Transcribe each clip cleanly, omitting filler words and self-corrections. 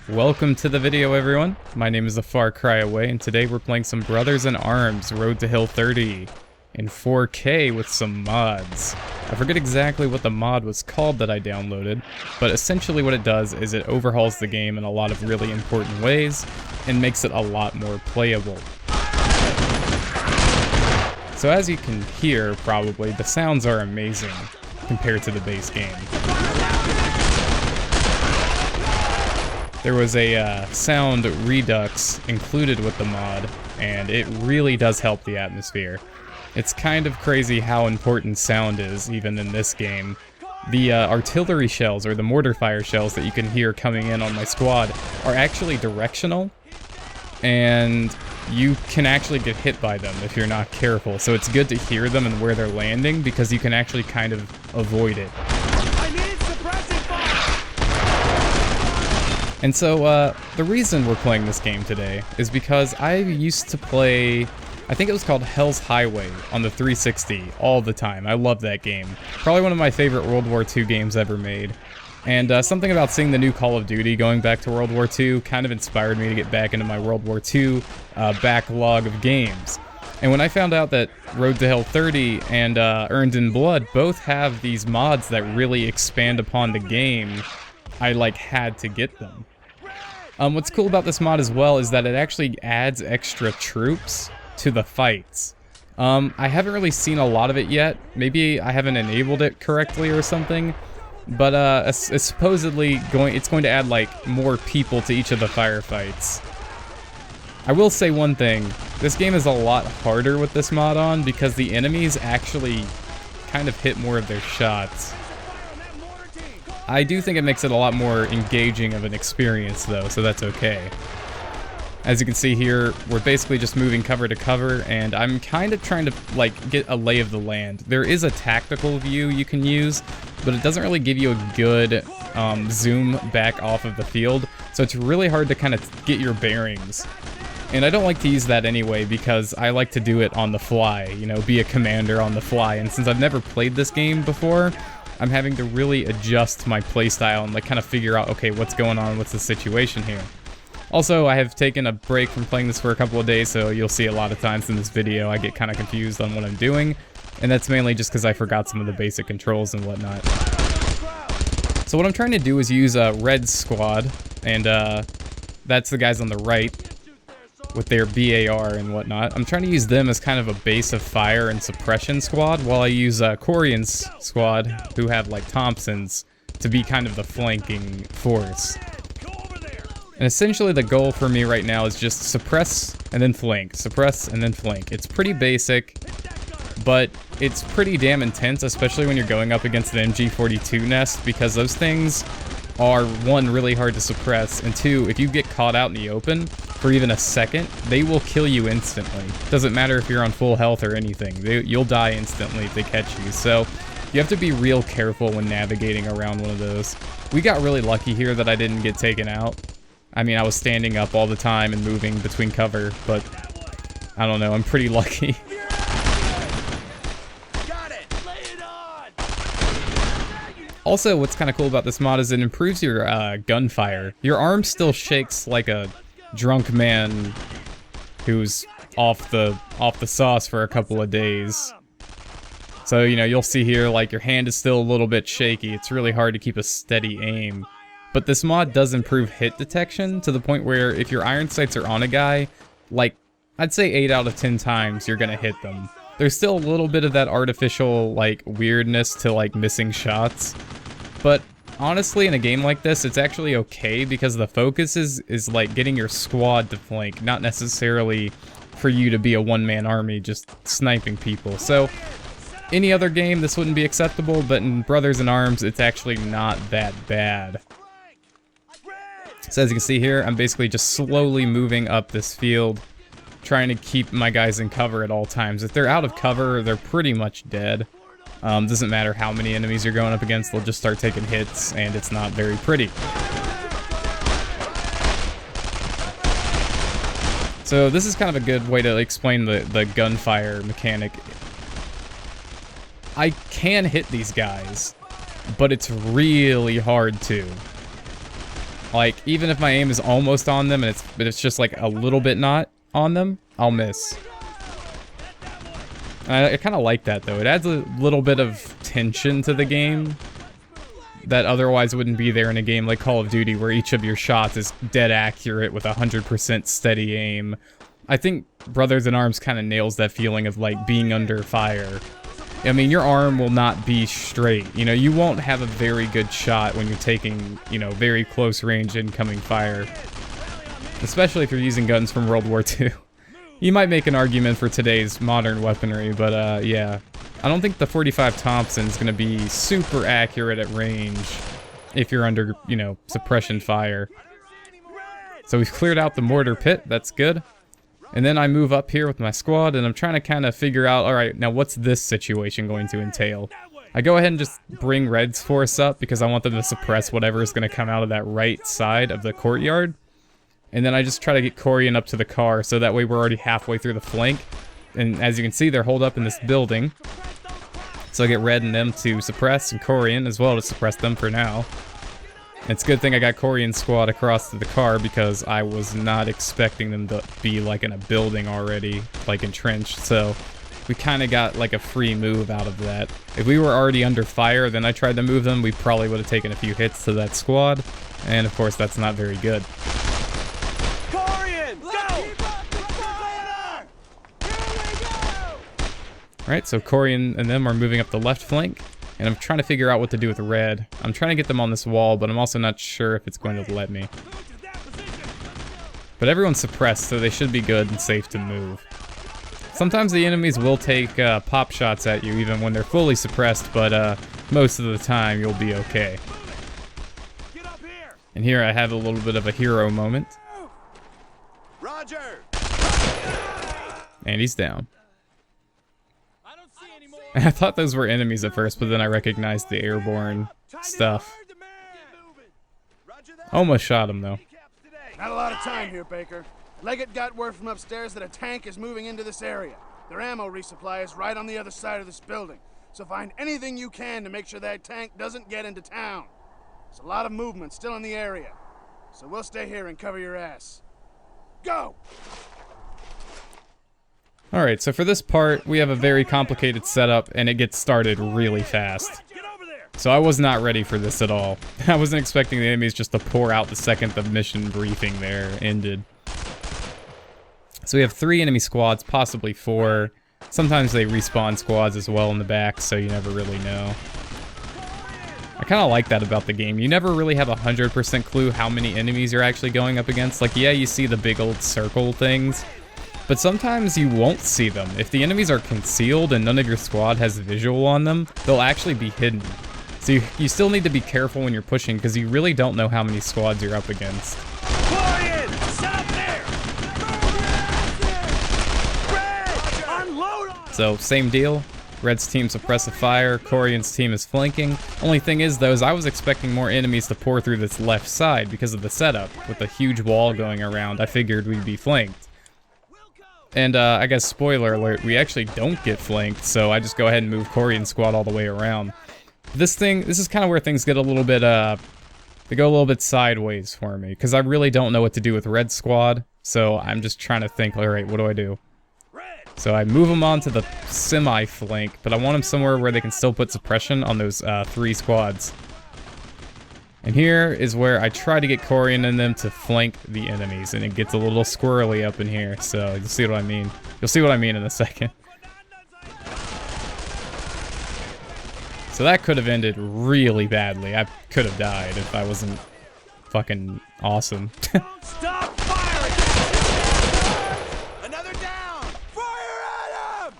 Welcome to the video, everyone. My name is AFarCryAway, and today we're playing some Brothers in Arms Road to Hill 30 in 4K with some mods. I forget exactly what the mod was called that I downloaded, but essentially what it does is it overhauls the game in a lot of really important ways and makes it a lot more playable. So as you can hear, probably, the sounds are amazing compared to the base game. There was a sound redux included with the mod, and it really does help the atmosphere. It's kind of crazy how important sound is, even in this game. The artillery shells, or the mortar fire shells that you can hear coming in on my squad, are actually directional, and you can actually get hit by them if you're not careful. So it's good to hear them and where they're landing, because you can actually kind of avoid it. And so, the reason we're playing this game today is because I used to play, I think it was called Hell's Highway on the 360 all the time. I love that game. Probably one of my favorite World War II games ever made. And something about seeing the new Call of Duty going back to World War II kind of inspired me to get back into my World War II backlog of games. And when I found out that Road to Hill 30 and Earned in Blood both have these mods that really expand upon the game, I had to get them. What's cool about this mod as well is that it actually adds extra troops to the fights. I haven't really seen a lot of it yet. Maybe I haven't enabled it correctly or something. But it's supposedly it's going to add more people to each of the firefights. I will say one thing, this game is a lot harder with this mod on because the enemies actually kind of hit more of their shots. I do think it makes it a lot more engaging of an experience though, so that's okay. As you can see here, we're basically just moving cover to cover, and I'm kind of trying to get a lay of the land. There is a tactical view you can use, but it doesn't really give you a good zoom back off of the field, so it's really hard to kind of get your bearings. And I don't like to use that anyway because I like to do it on the fly, you know, be a commander on the fly, and since I've never played this game before, I'm having to really adjust my playstyle and kind of figure out, okay, what's going on, what's the situation here. Also, I have taken a break from playing this for a couple of days, so you'll see a lot of times in this video I get kind of confused on what I'm doing, and that's mainly just because I forgot some of the basic controls and whatnot. So what I'm trying to do is use a red squad, and that's the guys on the right with their BAR and whatnot. I'm trying to use them as kind of a base of fire and suppression squad, while I use Corian's squad, who have Thompsons, to be kind of the flanking force. And essentially the goal for me right now is just suppress and then flank, suppress and then flank. It's pretty basic, but it's pretty damn intense, especially when you're going up against an MG42 nest, because those things are, one, really hard to suppress, and two, if you get caught out in the open for even a second, they will kill you instantly. Doesn't matter if you're on full health or anything, you'll die instantly if they catch you. So you have to be real careful when navigating around one of those. We got really lucky here that I didn't get taken out. I mean, I was standing up all the time and moving between cover, but I don't know, I'm pretty lucky. Also, what's kind of cool about this mod is it improves your gunfire. Your arm still shakes like a drunk man who's off the sauce for a couple of days. So, you know, you'll see here, your hand is still a little bit shaky. It's really hard to keep a steady aim. But this mod does improve hit detection to the point where if your iron sights are on a guy, I'd say 8 out of 10 times you're gonna hit them. There's still a little bit of that artificial, weirdness to, missing shots. But honestly, in a game like this, it's actually okay because the focus is getting your squad to flank, not necessarily for you to be a one-man army just sniping people. So, any other game, this wouldn't be acceptable, but in Brothers in Arms, it's actually not that bad. So as you can see here, I'm basically just slowly moving up this field, trying to keep my guys in cover at all times. If they're out of cover, they're pretty much dead. Doesn't matter how many enemies you're going up against, they'll just start taking hits, and it's not very pretty. So this is kind of a good way to explain the gunfire mechanic. I can hit these guys, but it's really hard to. Like, even if my aim is almost on them and it's just like a little bit not on them, I'll miss. I kind of like that, though. It adds a little bit of tension to the game that otherwise wouldn't be there in a game like Call of Duty, where each of your shots is dead accurate with 100% steady aim. I think Brothers in Arms kind of nails that feeling of, like, being under fire. I mean, your arm will not be straight. You know, you won't have a very good shot when you're taking, you know, very close range incoming fire. Especially if you're using guns from World War II. You might make an argument for today's modern weaponry, but yeah. I don't think the 45 Thompson's gonna be super accurate at range if you're under, you know, suppression fire. So we've cleared out the mortar pit, that's good. And then I move up here with my squad, and I'm trying to kind of figure out, alright, now what's this situation going to entail? I go ahead and just bring Red's force up because I want them to suppress whatever is going to come out of that right side of the courtyard. And then I just try to get Corian up to the car, so that way we're already halfway through the flank. And as you can see, they're holed up in this building. So I get Red and them to suppress, and Corian as well to suppress them for now. It's a good thing I got Corian's squad across to the car because I was not expecting them to be like in a building already, like entrenched, so we kind of got like a free move out of that. If we were already under fire, then I tried to move them, we probably would have taken a few hits to that squad, and of course that's not very good. Corian, go! Alright, so Corian and them are moving up the left flank. And I'm trying to figure out what to do with Red. I'm trying to get them on this wall, but I'm also not sure if it's going to let me. But everyone's suppressed, so they should be good and safe to move. Sometimes the enemies will take pop shots at you, even when they're fully suppressed, but most of the time you'll be okay. And here I have a little bit of a hero moment. Roger. And he's down. I thought those were enemies at first, but then I recognized the airborne stuff. Almost shot him, though. Not a lot of time here, Baker. Leggett got word from upstairs that a tank is moving into this area. Their ammo resupply is right on the other side of this building. So find anything you can to make sure that tank doesn't get into town. There's a lot of movement still in the area. So we'll stay here and cover your ass. Go! Alright, so for this part, we have a very complicated setup, and it gets started really fast. So I was not ready for this at all. I wasn't expecting the enemies just to pour out the second the mission briefing there ended. So we have 3 enemy squads, possibly 4. Sometimes they respawn squads as well in the back, so you never really know. I kind of like that about the game. You never really have 100% clue how many enemies you're actually going up against. Like, yeah, you see the big old circle things, but sometimes you won't see them. If the enemies are concealed and none of your squad has visual on them, they'll actually be hidden. So you still need to be careful when you're pushing, because you really don't know how many squads you're up against. Corian, set up there. Red, unload on. So same deal. Red's team suppressive fire, Corian's team is flanking. Only thing is though, is I was expecting more enemies to pour through this left side because of the setup. With a huge wall going around, I figured we'd be flanked. And I guess spoiler alert, we actually don't get flanked, so I just go ahead and move Corian's squad all the way around. This is kind of where things get a little bit, they go a little bit sideways for me, because I really don't know what to do with Red's squad, so I'm just trying to think, alright, what do I do? So I move them onto the semi-flank, but I want them somewhere where they can still put suppression on those 3 squads. And here is where I try to get Corian and them to flank the enemies, and it gets a little squirrely up in here, so you'll see what I mean. You'll see what I mean in a second. So that could have ended really badly. I could have died if I wasn't fucking awesome. Stop firing! Another down! Fire at him!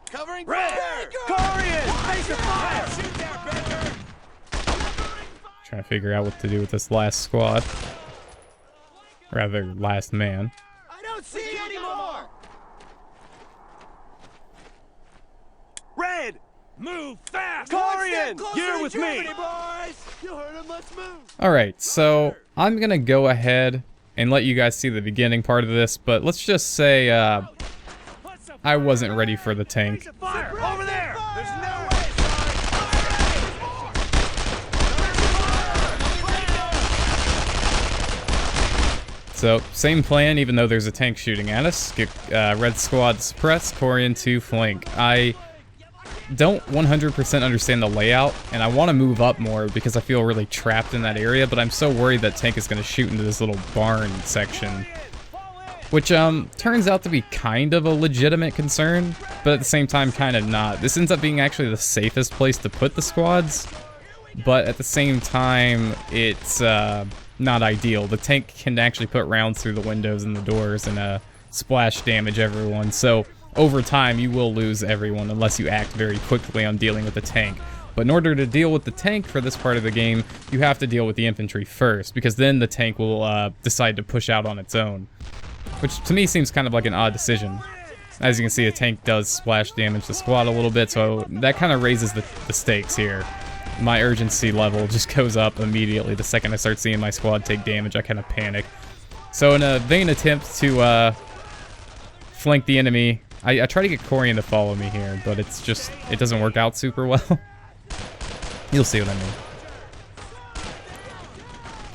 Covering Red! Corian! Face the fire! Shoot there, Baker! Trying to figure out what to do with this last squad. Rather, last man. I don't see you anymore! Red! Move fast! Corian! You're with me! Boys. You heard him, let's move! Alright, so I'm gonna go ahead and let you guys see the beginning part of this, but let's just say I wasn't ready for the tank. Fire! Over there! There's no way! So, same plan, even though there's a tank shooting at us. Get red squad to suppress, Corian to flank. I don't 100% understand the layout, and I want to move up more because I feel really trapped in that area, but I'm so worried that tank is going to shoot into this little barn section. Which turns out to be kind of a legitimate concern, but at the same time kind of not. This ends up being actually the safest place to put the squads, but at the same time, it's not ideal. The tank can actually put rounds through the windows and the doors and splash damage everyone, so over time you will lose everyone unless you act very quickly on dealing with the tank. But in order to deal with the tank for this part of the game, you have to deal with the infantry first, because then the tank will decide to push out on its own. Which to me seems kind of like an odd decision. As you can see, a tank does splash damage the squad a little bit, so that kind of raises the stakes here. My urgency level just goes up immediately the second I start seeing my squad take damage. I kind of panic. So in a vain attempt to flank the enemy, I try to get Corian to follow me here, but it's just, it doesn't work out super well. You'll see what I mean.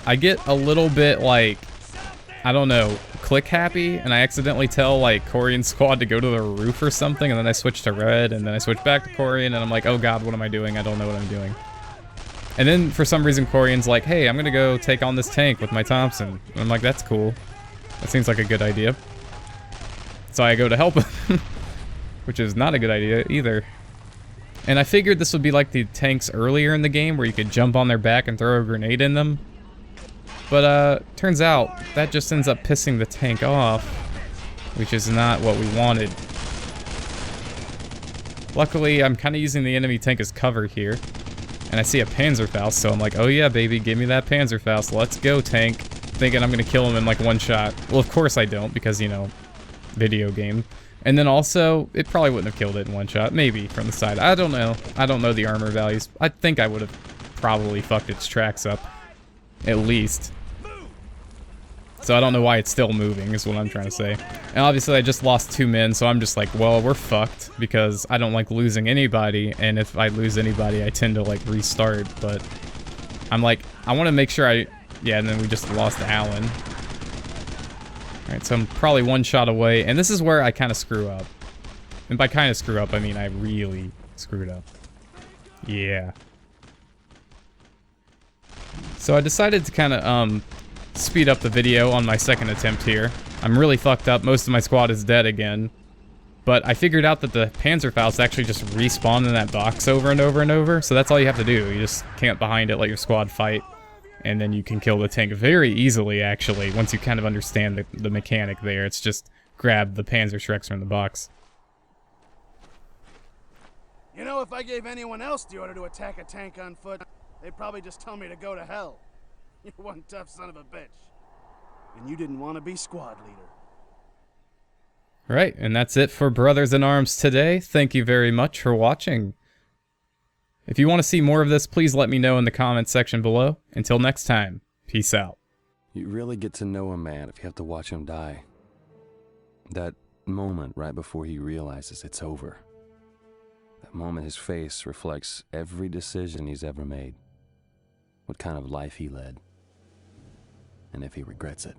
I get a little bit like, I don't know, click happy, and I accidentally tell like Corian's squad to go to the roof or something, and then I switch to red, and then I switch back to Corian, and I'm like, oh god, what am I doing? I don't know what I'm doing. And then for some reason Corian's like, hey, I'm gonna go take on this tank with my Thompson. And I'm like, that's cool. That seems like a good idea. So I go to help him, which is not a good idea either. And I figured this would be like the tanks earlier in the game where you could jump on their back and throw a grenade in them. But turns out that just ends up pissing the tank off, which is not what we wanted. Luckily, I'm kind of using the enemy tank as cover here, and I see a Panzerfaust, so I'm like, oh yeah, baby, give me that Panzerfaust, let's go, tank. Thinking I'm gonna kill him in like one shot. Well, of course I don't, because, you know, video game. And then also, it probably wouldn't have killed it in one shot, maybe from the side. I don't know. I don't know the armor values. I think I would have probably fucked its tracks up, at least. So I don't know why it's still moving, is what I'm trying to say. And obviously I just lost 2 men, so I'm just like, well, we're fucked, because I don't like losing anybody, and if I lose anybody, I tend to like restart, but I'm like, I want to make sure yeah, and then we just lost Alan. Alright, so I'm probably 1 shot away, and this is where I kind of screw up. And by kind of screw up, I mean I really screwed up. Yeah. So I decided to kind of, speed up the video on my second attempt here. I'm really fucked up. Most of my squad is dead again. But I figured out that the Panzerfaust actually just respawn in that box over and over and over. So that's all you have to do. You just camp behind it, let your squad fight, and then you can kill the tank very easily, actually, once you kind of understand the mechanic there. It's just grab the Panzerschrecks from the box. You know, if I gave anyone else the order to attack a tank on foot, they'd probably just tell me to go to hell. You're one tough son of a bitch. And you didn't want to be squad leader. Right, and that's it for Brothers in Arms today. Thank you very much for watching. If you want to see more of this, please let me know in the comments section below. Until next time, peace out. You really get to know a man if you have to watch him die. That moment right before he realizes it's over. That moment his face reflects every decision he's ever made. What kind of life he led. And if he regrets it.